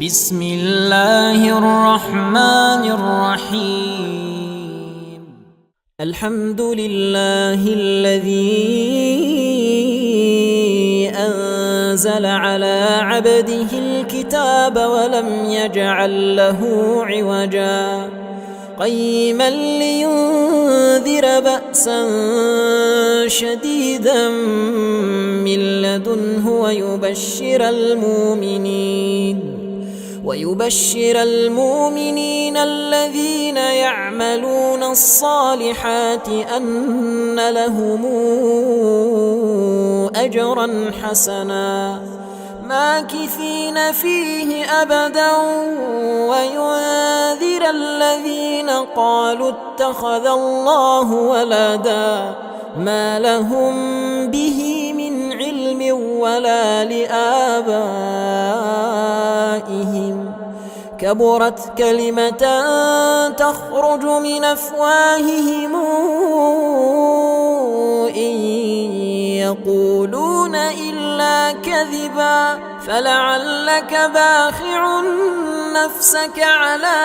بسم الله الرحمن الرحيم. الحمد لله الذي أنزل على عبده الكتاب ولم يجعل له عوجا قيما لينذر بأسا شديدا من لدنه ويبشر المؤمنين الذين يعملون الصالحات أن لهم أجرا حسنا ماكثين فيه أبدا وينذر الذين قالوا اتخذ الله ولدا ما لهم به من علم ولا لآبائهم كبرت كلمة تخرج من أفواههم إن يقولون إلا كذبا فلعلك باخع نفسك على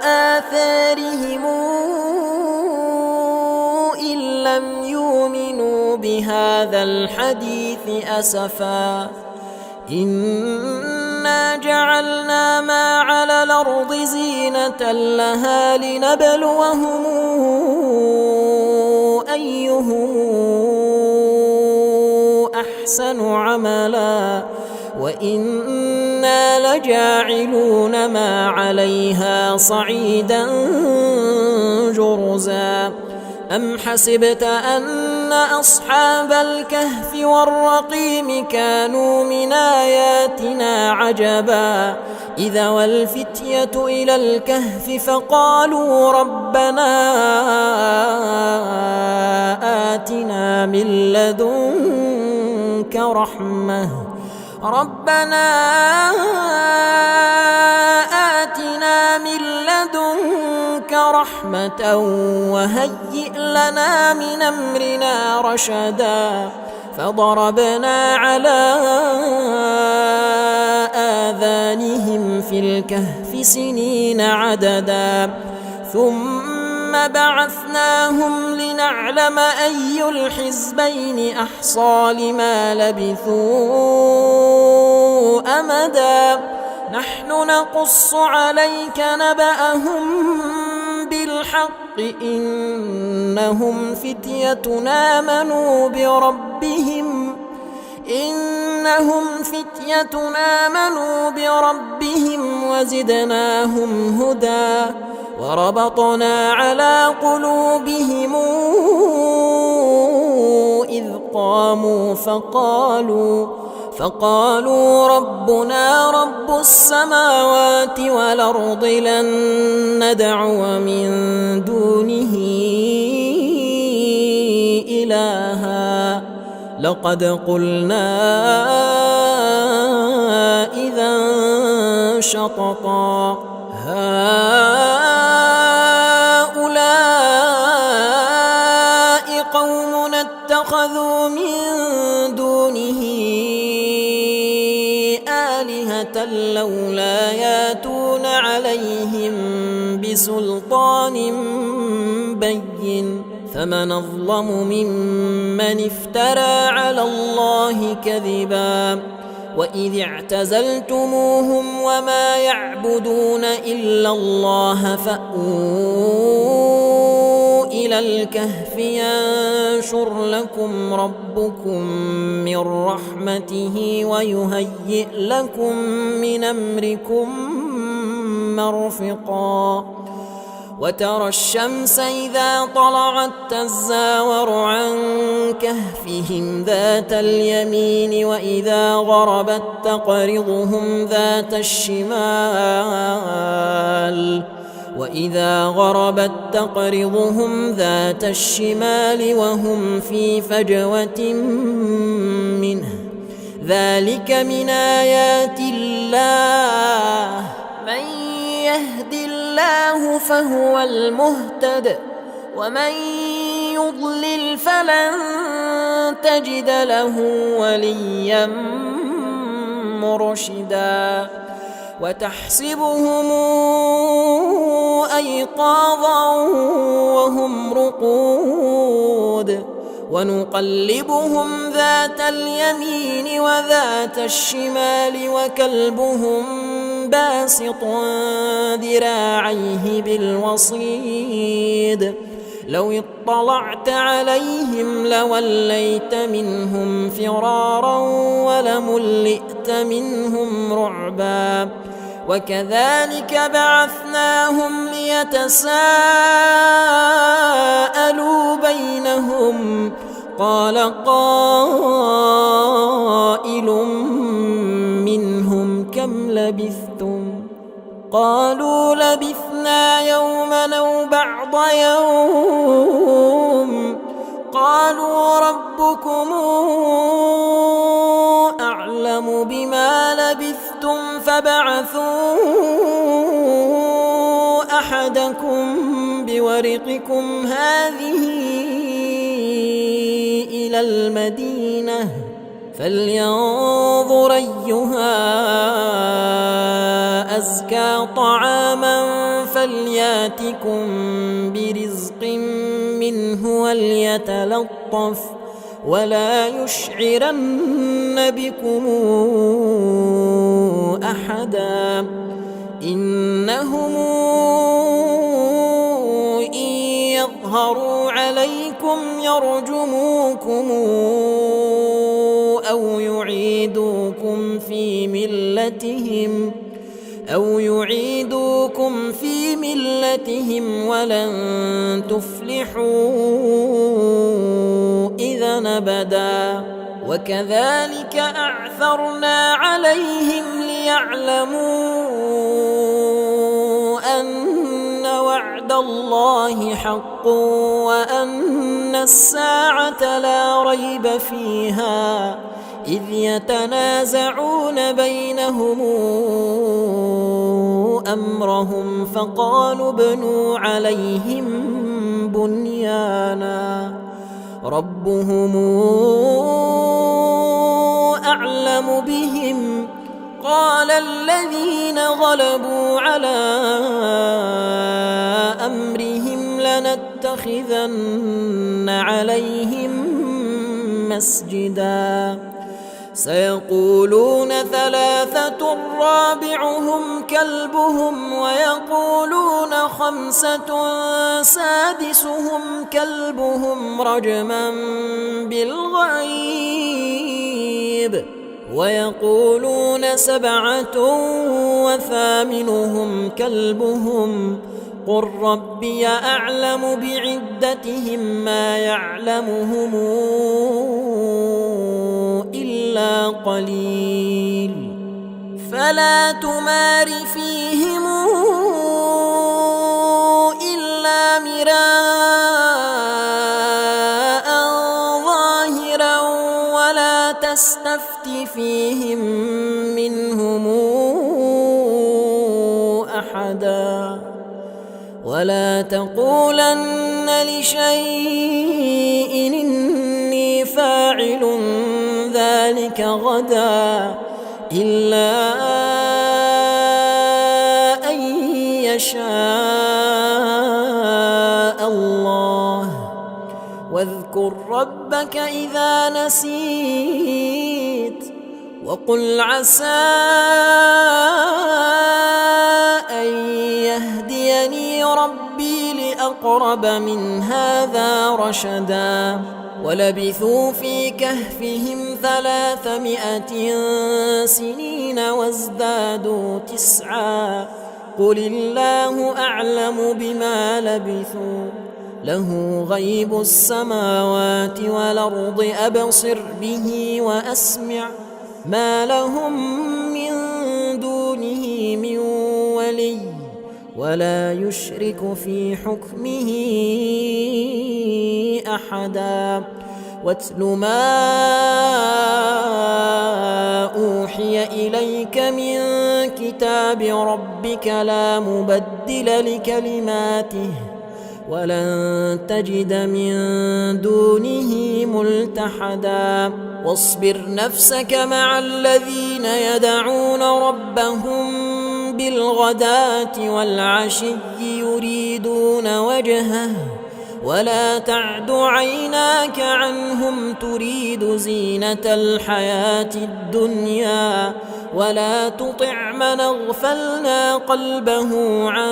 آثارهم إن لم يؤمنوا بهذا الحديث أسفا إنا جعلنا ما على الأرض زينة لها لنبلوهم أيهم أحسن عملا وإنا لجاعلون ما عليها صعيدا جرزا أم حسبت أن أصحاب الكهف والرقيم كانوا من آياتنا عجبا إذا والفتية إلى الكهف فقالوا ربنا آتنا من لدنك رحمة وهيئ لنا من أمرنا رشدا فضربنا على آذانهم في الكهف سنين عددا ثم بعثناهم لنعلم أي الحزبين أحصى لما لبثوا أمدا نحن نقص عليك نبأهم بالحق إنهم فتية آمنوا بربهم وزدناهم هدى وربطنا على قلوبهم إذ قاموا فقالوا ربنا رب السماوات والأرض لن ندعو من دونه إلها لقد قلنا إذا شططا هؤلاء قوم اتخذوا من دونه آلهة لولا ياتون عليهم بسلطان بين فمن أظلم ممن افترى على الله كذبا وإذ اعتزلتموهم وما يعبدون إلا الله فأووا إلى الكهف ينشر لكم ربكم من رحمته ويهيئ لكم من أمركم مرفقا وترى الشمس إذا طلعت تزاور عن كهفهم ذات اليمين وإذا غربت تقرضهم ذات الشمال وهم في فجوة منه ذلك من آيات الله من يهد الله فهو المهتد ومن يضلل فلن تجد له وليا مرشدا وتحسبهم أيقاظا وهم رقود ونقلبهم ذات اليمين وذات الشمال وكلبهم باسط ذراعيه بالوصيد لو اطلعت عليهم لوليت منهم فرارا ولملئت منهم رعبا وكذلك بعثناهم ليتساءلوا بينهم قال قائل منهم كم لبثتم قالوا لبثنا يوما أو بعض يوم قالوا ربكم أعلم بما لبثتم فابعثوا أحدكم بورقكم هذه إلى المدينة فلينظر أيها أزكى طعاما فلياتكم برزق منه وليتلطف ولا يشعرن بكم أحدا إنهم إن يظهروا عليكم يرجموكم أو يعيدوكم في ملتهم ولن تفلحوا إذا أبدا وكذلك أعثرنا عليهم ليعلموا أن وعد الله حق وأن الساعة لا ريب فيها إذ يتنازعون بينهم أمرهم فقالوا ابنوا عليهم بنيانا ربهم أعلم بهم قال الذين غلبوا على أمرهم لنتخذن عليهم مسجدا سيقولون ثلاثة رابعهم كلبهم ويقولون خمسة سادسهم كلبهم رجما بالغيب ويقولون سبعة وثامنهم كلبهم قل ربي أعلم بعدتهم ما يعلمهم إلا قليل فلا تمار فيهم إلا مراء ظاهرا ولا تستفت فيهم منهم أحدا ولا تقولن لشيء إني فاعل ذلك غدا إلا أن يشاء الله واذكر ربك إذا نسيت وقل عسى أن يهديني ربي لأقرب من هذا رشدا ولبثوا في كهفهم 300 سنين وازدادوا 9 قل الله أعلم بما لبثوا له غيب السماوات والأرض أبصر به وأسمع ما لهم من دونه من ولي ولا يشرك في حكمه أحدا واتل ما أوحي إليك من كتاب ربك لا مبدل لكلماته ولن تجد من دونه ملتحدا واصبر نفسك مع الذين يدعون ربهم بالغداة والعشي يريدون وجهه ولا تعد عيناك عنهم تريد زينة الحياة الدنيا ولا تطع من اغفلنا قلبه عن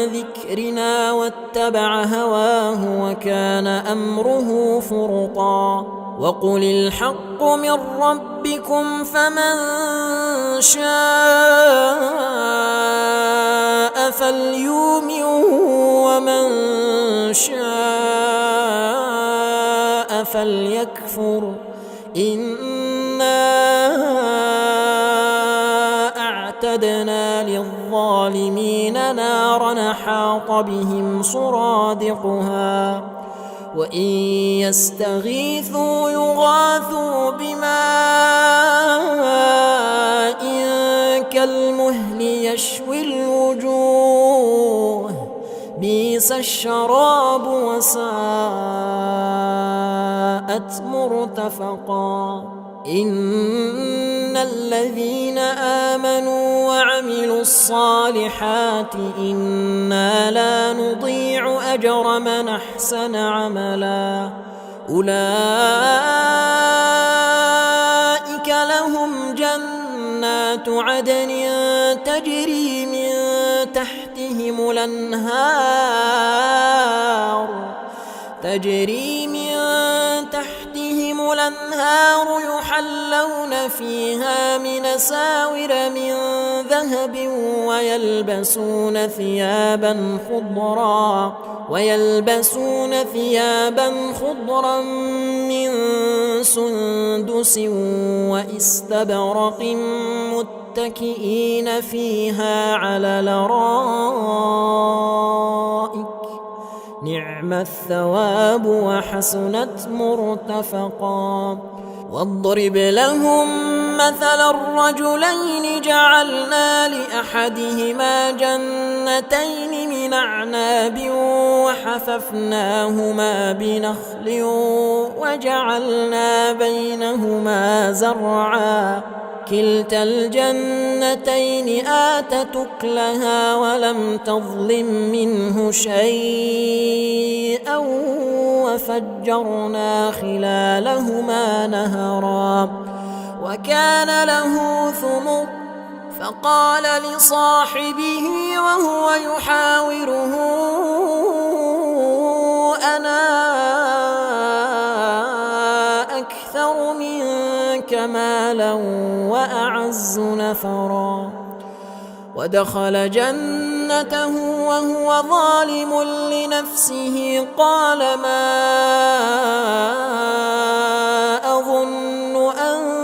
ذكرنا واتبع هواه وكان أمره فرطا وقل الحق من ربكم فمن شاء فليؤمن ومن شاء فليكفر إنا أعتدنا للظالمين نارا حاط بهم سرادقها وإن يستغيثوا يغاثوا بماء كالمهل يشوي الوجوه بئس الشراب وساءت مرتفقا إن الذين آمنوا وعملوا الصالحات إنا لا نضيع أجر من أحسن عملا أولئك لهم جنات عدن تجري من تحتهم الأنهار يحلون فيها من أساور من ذهب ويلبسون ثيابا خضرا من سندس واستبرق متكئين فيها على الأرائك نعم الثواب وحسنت مرتفقا واضرب لهم مثل الرجلين جعلنا لأحدهما جنتين من أعناب وحففناهما بنخل وجعلنا بينهما زرعا كلتا الجنتين آتت أكلها ولم تظلم منه شيئا وفجرنا خلالهما نهرا وكان له ثمر فقال لصاحبه وهو يحاوره أنا أكثر منك مالا وأعز نفرا ودخل جنته وهو ظالم لنفسه قال ما أظن أن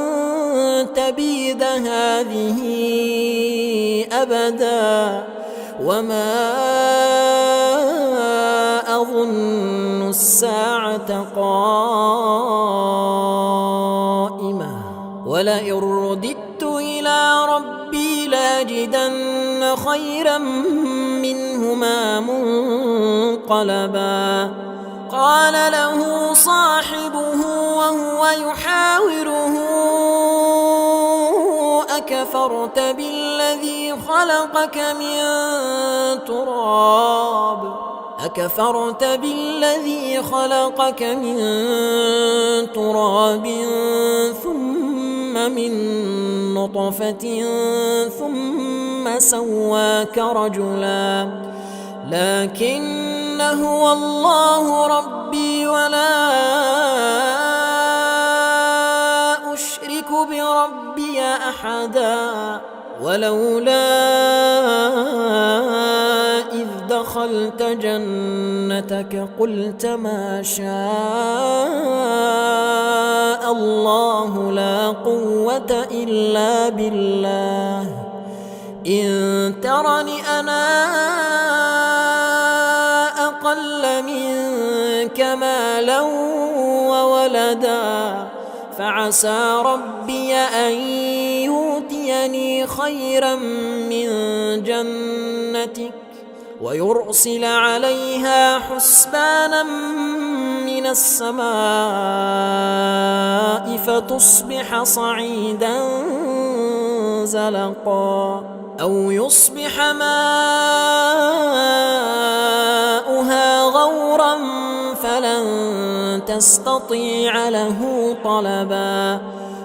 تبيد هذه أبدا وما أظن الساعة قائمة ولئن رددت إلى ربي لاجدن خيرا منهما منقلبا قال له صاحبه وهو يحاوره أكفرت بالذي خلقك من تراب ثم من نطفة ثم سواك رجلا لكن هو الله ربي ولا أشرك بربي أحدا ولولا إذ دخلت جنتك قلت ما شاء الله لا قوة إلا بالله إن ترني أنا أقل منك مالا وولدا فعسى ربي أن يؤتيني خيرا من جنتك ويرسل عليها حسبانا من السماء فتصبح صعيدا زلقا أو يصبح ماؤها غورا فلن تستطيع له طلبا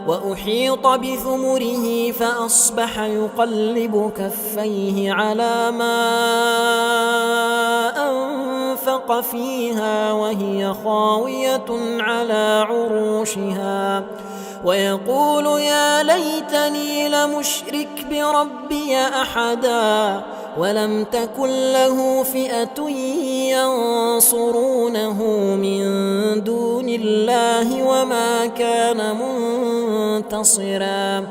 وأحيط بثمره فأصبح يقلب كفيه على ما أنفق فيها وهي خاوية على عروشها ويقول يا ليتني لمشرك بربي أحدا ولم تكن له فئة ينصرونه من دون الله وما كان منتصرا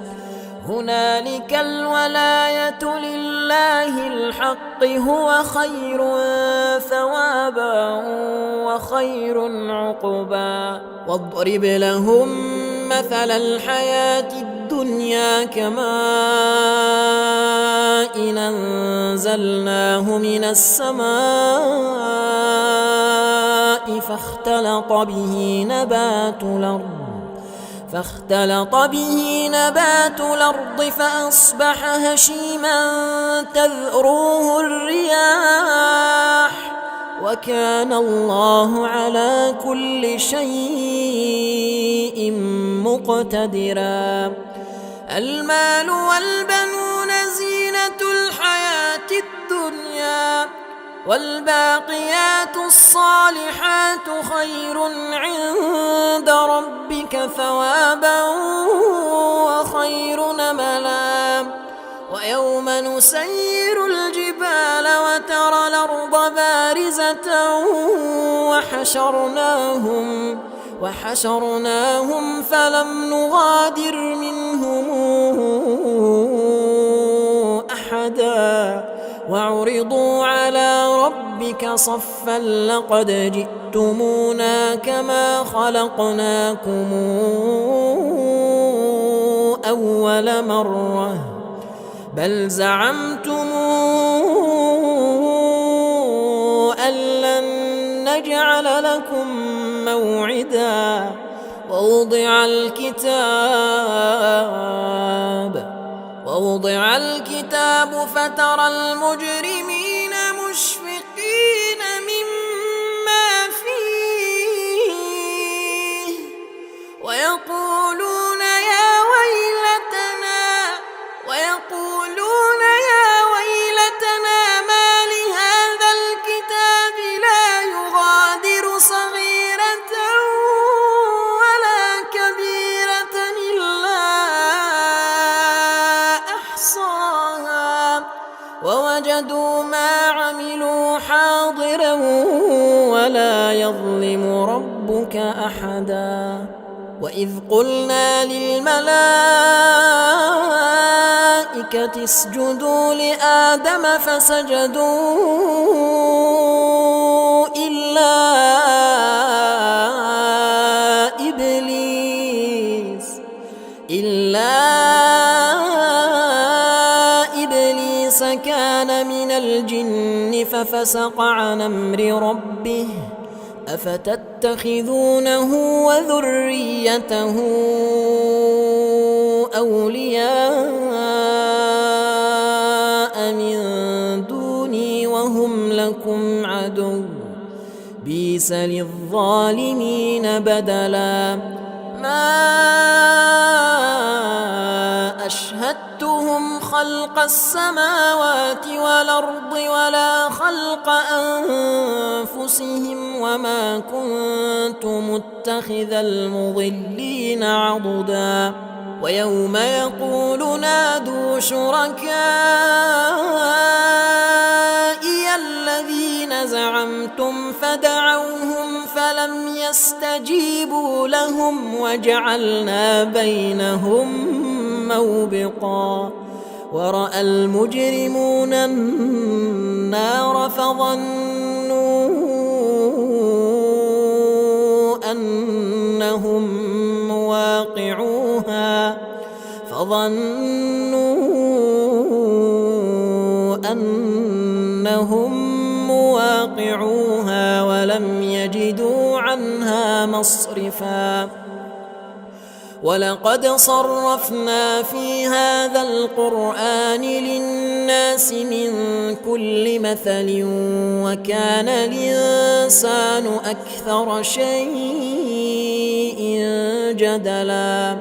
هنالك الولاية لله الحق هو خير ثوابا وخير عقبا واضرب لهم مثل الحياة الدنيا كماء أنزلناه من السماء فاختلط به نبات الأرض فأصبح هشيما تذروه الرياح وكان الله على كل شيء مقتدرا المال والبنون زينة الحياة الدنيا والباقيات الصالحات خير عند ربك ثوابا وخير نملا ويوم نسير الجبال وترى الأرض بارزة وحشرناهم فلم نغادر منهم أحدا وعرضوا على ربك صفا لقد جئتمونا كما خلقناكم أول مرة بل زعمتم أن لن نجعل لكم موعدا ووضع الكتاب فترى المجرمين مشفقين مما فيه ويقولون يا ويلتنا ما لهذا الكتاب لا يغادر صغيرة ولا كبيرة إلا أحصاها ووجدوا ما عملوا حاضرا ولا يظلم ربك أحدا وإذ قلنا للملائكة اسجدوا لآدم فسجدوا إلا إبليس كان من الجن ففسق عن أمر ربه أفتتخذونه وذريته أولياء من دوني وهم لكم عدو بئس للظالمين بدلا ما أشهدتهم خلق السماوات والأرض ولا خلق أنفسهم وما كنت متخذ المضلين عضدا ويوم يقول نادوا شركائي الذين زعمتم فدعوهم فلم يستجيبوا لهم وجعلنا بينهم موبقا ورأى المجرمون النار فظنوا أنهم مواقعوها فأطيعوها ولم يجدوا عنها مصرفا ولقد صرفنا في هذا القرآن للناس من كل مثل وكان الإنسان أكثر شيء جدلا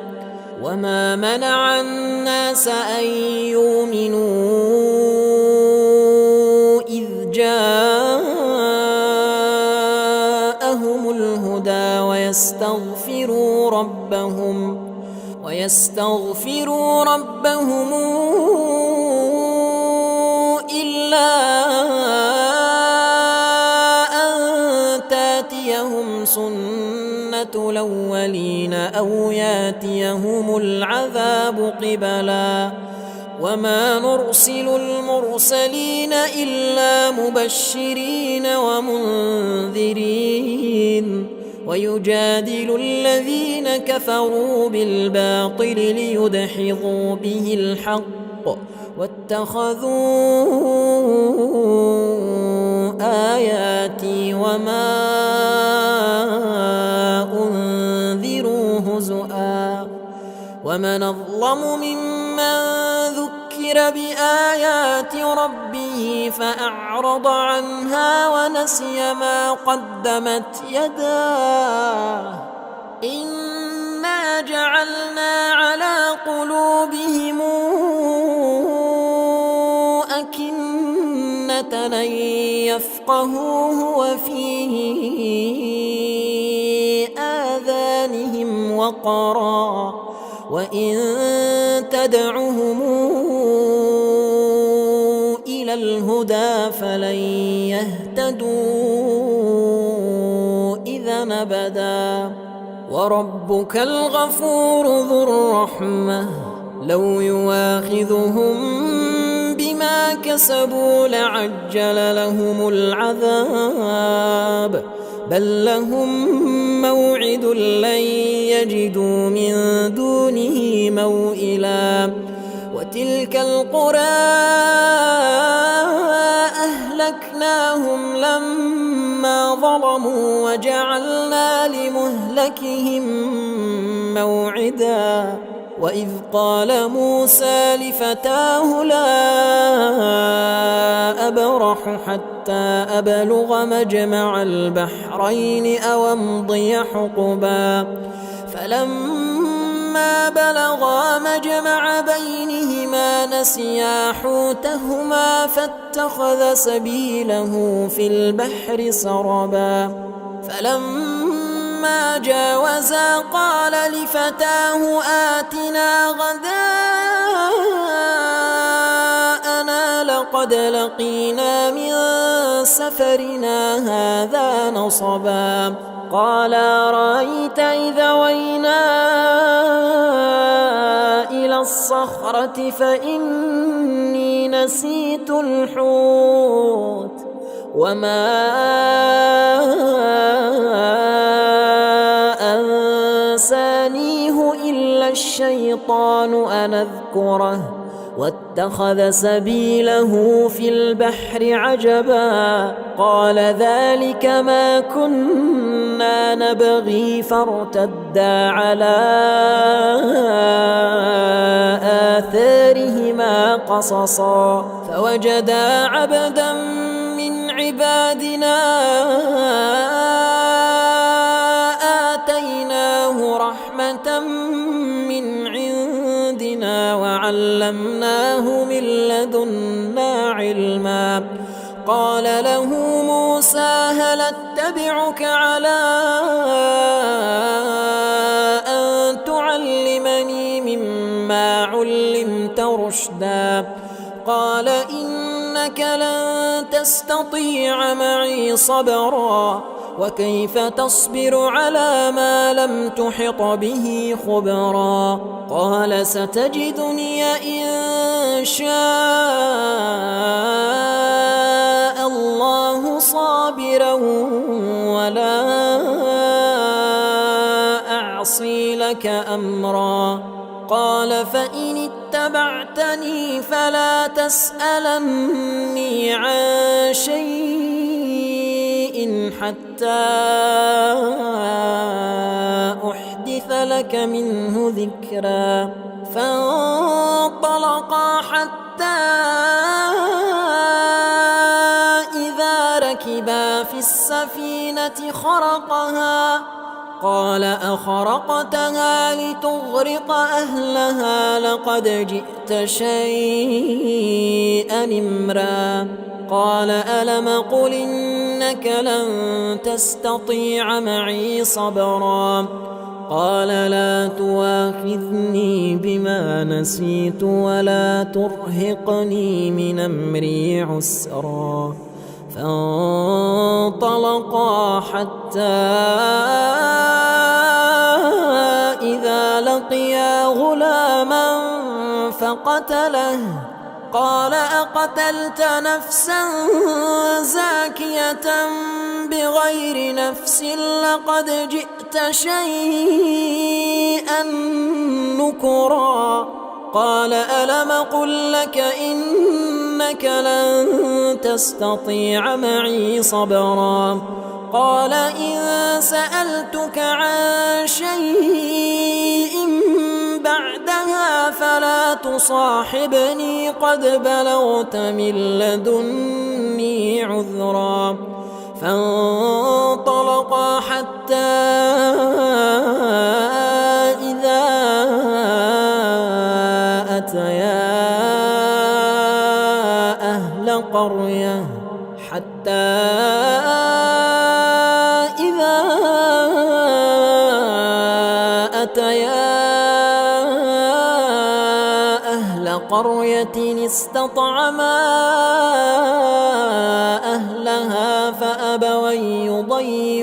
وما منع الناس أن يؤمنوا إذ جاءهم الهدى ويستغفروا ربهم إلا أن تاتيهم سنة الأولين أو ياتيهم العذاب قبلا وما نرسل المرسلين إلا مبشرين ومنذرين ويجادل الذين كفروا بالباطل ليدحضوا به الحق واتخذوا آياتي وما أنذروا هزؤا ومن أظلم ممن ذكر بآيات ربه فأعرض عنها ونسي ما قدمت يداه إنا جعلنا على قلوبهم أكنة أن يفقهوه وفي آذانهم وقرا وإن تدعهم إلى الهدى فلن يهتدوا إذا أبدا وربك الغفور ذو الرحمة لو يواخذهم بما كسبوا لعجل لهم العذاب بل لهم موعد لن يجدوا من دونه موئلا وتلك القرى أهلكناهم لما ظلموا وجعلنا لمهلكهم موعدا وإذ قال موسى لفتاه لا أبرح حتى أبلغ مجمع البحرين أو أمضي حقبا فلما بلغا مجمع بينهما نسيا حوتهما فاتخذ سبيله في البحر سربا فلما جاوزا قال لفتاه آتنا غداءنا لقد لقينا من سفرنا هذا نصبا قال أرأيت إذا وينا إلى الصخرة فإني نسيت الحوت وما أنسانيه إلا الشيطان أن أذكره واتخذ سبيله في البحر عجبا قال ذلك ما كنا نبغي فارتدا على آثارهما قصصا فوجدا عبدا من عبادنا آتيناه رحمة من عندنا وعلمناه من لدنا علما قال له موسى هل اتبعك على أن تعلمني مما علمت رشدا قال إنك لن تستطيع معي صبرا وكيف تصبر على ما لم تحط به خبرا قال ستجدني إن شاء الله صابرا ولا أعصي لك أمرا قال فإن اتبعتني فلا تسألني عن شيء حتى أحدث لك منه ذكرا فانطلقا حتى إذا ركبا في السفينة خرقها قال أخرقتها لتغرق أهلها لقد جئت شيئا إمرا قال ألم قل إنك لن تستطيع معي صبرا قال لا تواخذني بما نسيت ولا ترهقني من أمري عسرا فانطلقا حتى إذا لقيا غلاما فقتله قال أقتلت نفسا زاكية بغير نفس لقد جئت شيئا نكرا قال ألم قل لك إنك لن تستطيع معي صبرا قال إن سألتك عن شيء بعدها فلا تصاحبني قد بلغت من لدني عذرا فانطلقا حتى إذا أتيا أهل قرية قرية استطعما أهلها فأبوا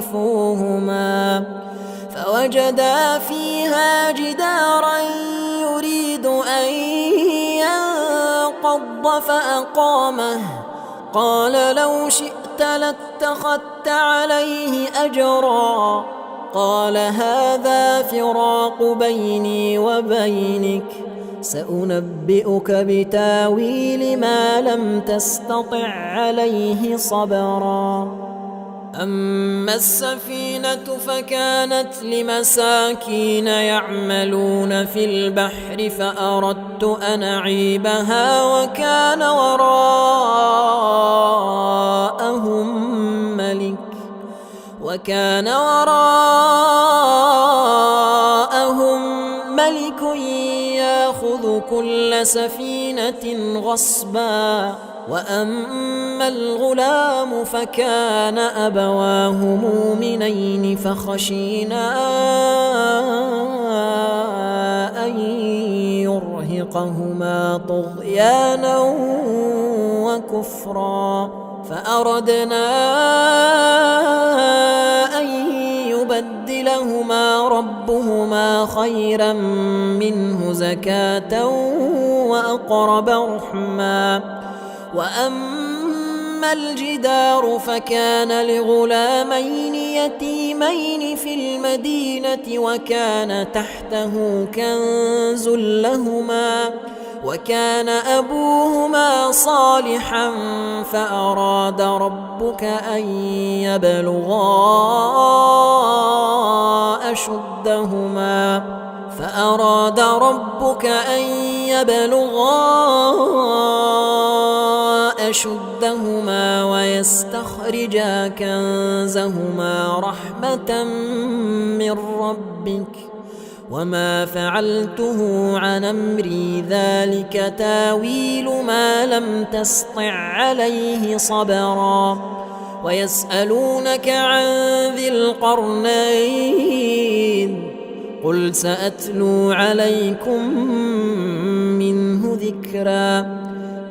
يضيفوهما فوجدا فيها جدارا يريد أن ينقض فأقامه قال لو شئت لاتخذت عليه أجرا قال هذا فراق بيني وبينك سأنبئك بتاويل ما لم تستطع عليه صبرا أما السفينة فكانت لمساكين يعملون في البحر فأردت أن أعيبها وكان وراءهم ملك يأخذ كل سفينة غصبا وأما الغلام فكان أبواه مؤمنين فخشينا أن يرهقهما طغيانا وكفرا فأردنا أن يبدلهما ربهما خيرا منه زكاة وأقرب رحما وأما الجدار فكان لغلامين يتيمين في المدينة وكان تحته كنز لهما وكان أبوهما صالحا فأراد ربك أن يبلغا أشدهما ويستخرجا كنزهما رحمة من ربك وما فعلته عن أمري ذلك تاويل ما لم تسطع عليه صبرا ويسألونك عن ذي القرنين قل سأتلو عليكم منه ذكرا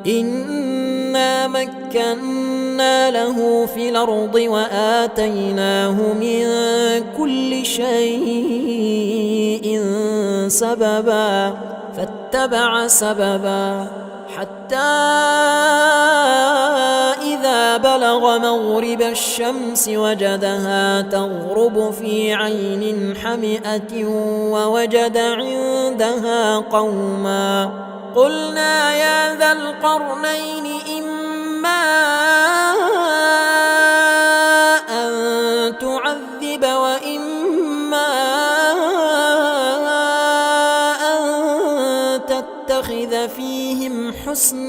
إنا مكنا له في الأرض وآتيناه من كل شيء سببا فاتبع سببا حتى إذا بلغ مغرب الشمس وجدها تغرب في عين حمئة ووجد عندها قوما قلنا يا ذا القرنين إما أن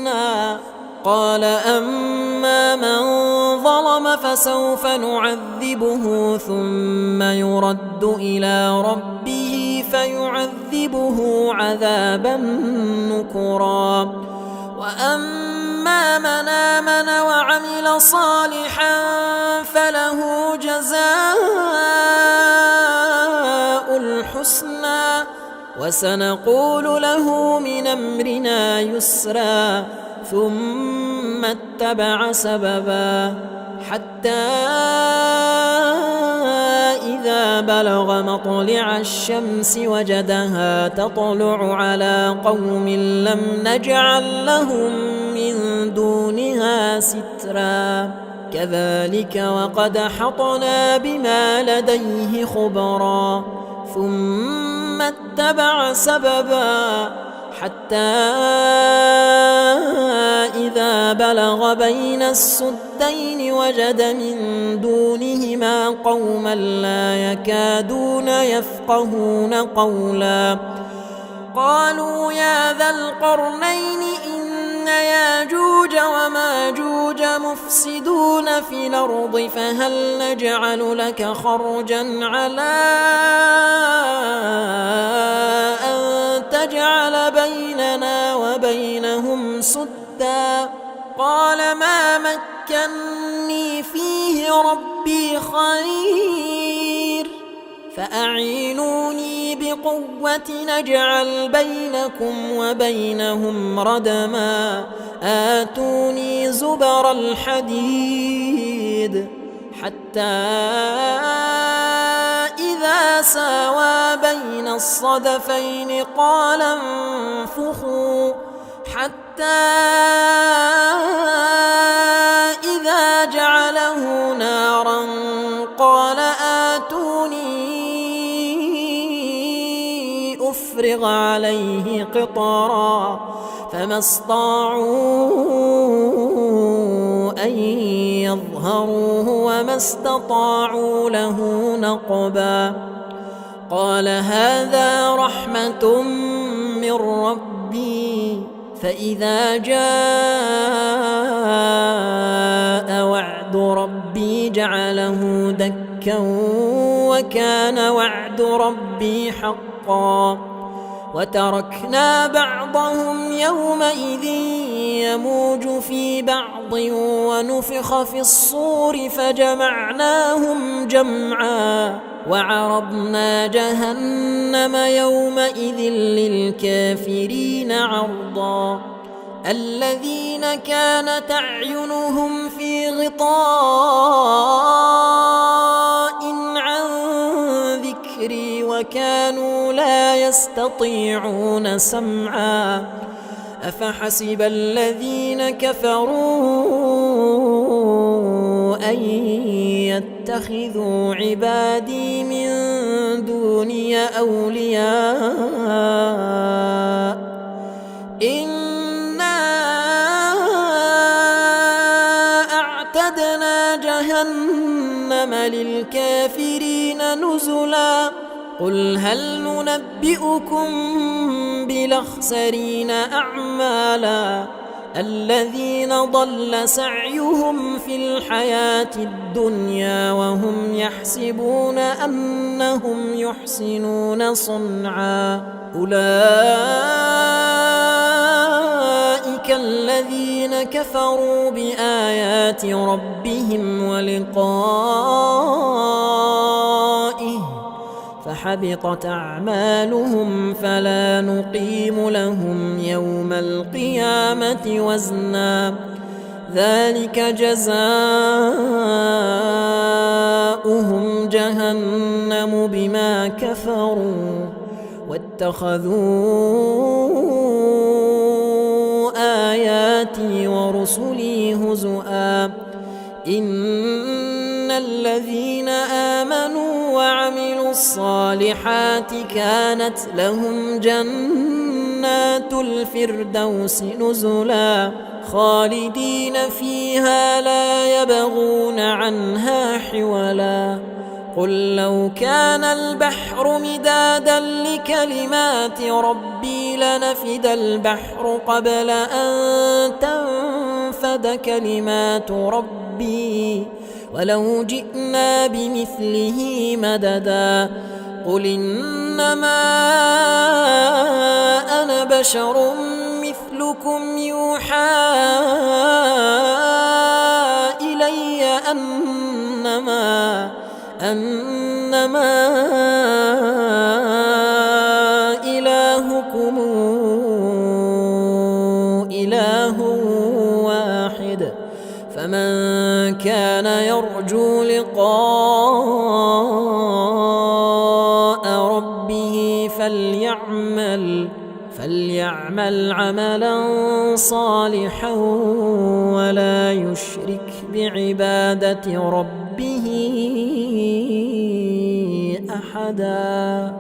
الحسنى. قال أما من ظلم فسوف نعذبه ثم يرد إلى ربه فيعذبه عذابا نكرا. وأما من آمن وعمل صالحا فله جزاء الحسنى وسنقول له من أمرنا يسرا. ثم اتبع سببا حتى إذا بلغ مطلع الشمس وجدها تطلع على قوم لم نجعل لهم من دونها سترا. كذلك وقد أحطنا بما لديه خبرا. ثم اتبع سببا حتى إذا بلغ بين السدين وجد من دونهما قوما لا يكادون يفقهون قولا. قالوا يا ذا القرنين إن ياجوج وماجوج مفسدون في الأرض فهل نجعل لك خرجا على أن تجعل بيننا وبينهم سدا. قال ما مكني فيه ربي خير فأعينوني بقوة نجعل بينكم وبينهم ردما. آتوني زبر الحديد حتى إذا ساوى بين الصدفين قال انفخوا حتى إذا جعله نارا قال آتوني أفرغ عليه قطرا. فما استطاعوا أن يظهروه وما استطاعوا له نقبا. قال هذا رحمة من ربي فإذا جاء وعد ربي جعله دكا وكان وعد ربي حقا. وتركنا بعضهم يومئذ يموج في بعض ونفخ في الصور فجمعناهم جمعا. وعرضنا جهنم يومئذ للكافرين عرضا. الذين كانت أعينهم في غطاء عن ذكري وكانوا لا يستطيعون سمعا. أفحسب الذين كفروا أن يتخذوا عبادي من دوني أولياء إنا أعتدنا جهنم للكافرين نزلا. قل هل ننبئكم بالأخسرين أعمالا الذين ضل سعيهم في الحياة الدنيا وهم يحسبون أنهم يحسنون صنعا. أولئك الذين كفروا بآيات ربهم ولقائه فحبطت أعمالهم فلا نقيم لهم يوم القيامة وزنا. ذلك جزاؤهم جهنم بما كفروا واتخذوا آياتي ورسلي هزؤا. إن الذين آمنوا وعملوا الصالحات كانت لهم جنات الفردوس نزلا خالدين فيها لا يبغون عنها حولا. قل لو كان البحر مدادا لكلمات ربي لنفد البحر قبل أن تنفد كلمات ربي ولو جئنا بمثله مددا قل إنما أنا بشر مثلكم يوحى إلي أنما إلهكم إله واحد فمن كان يرجو لقاء ربه فليعمل عملا صالحا ولا يشرك بعبادة ربه أحدا.